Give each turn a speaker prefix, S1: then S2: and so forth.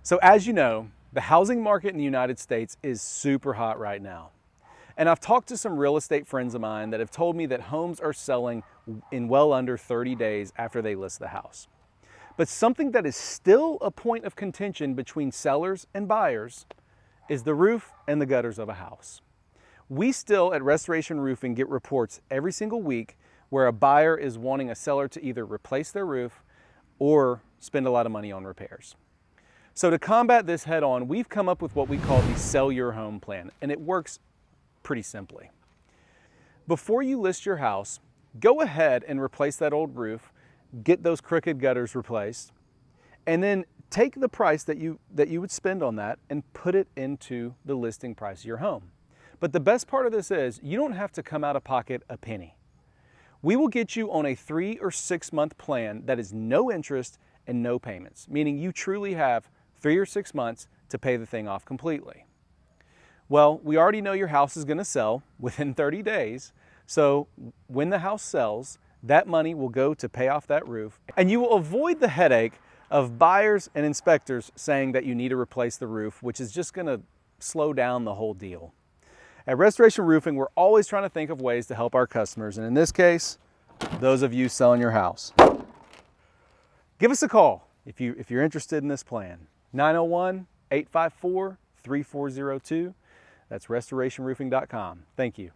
S1: So as you know, the housing market in the United States is super hot right now. And I've talked to some real estate friends of mine that have told me that homes are selling in well under 30 days after they list the house. But something that is still a point of contention between sellers and buyers is the roof and the gutters of a house. We still at Restoration Roofing get reports every single week where a buyer is wanting a seller to either replace their roof or spend a lot of money on repairs. So to combat this head on, we've come up with what we call the Sell Your Home Plan, and it works pretty simply. Before you list your house, go ahead and replace that old roof, get those crooked gutters replaced, and then take the price that you would spend on that and put it into the listing price of your home. But the best part of this is you don't have to come out of pocket a penny. We will get you on a 3 or 6 month plan that is no interest and no payments, meaning you truly have 3 or 6 months to pay the thing off completely. Well, we already know your house is going to sell within 30 days. So when the house sells, that money will go to pay off that roof, and you will avoid the headache of buyers and inspectors saying that you need to replace the roof, which is just going to slow down the whole deal. At Restoration Roofing, we're always trying to think of ways to help our customers, and in this case, those of you selling your house. Give us a call if you're interested in this plan. 901-854-3402. That's restorationroofing.com. Thank you.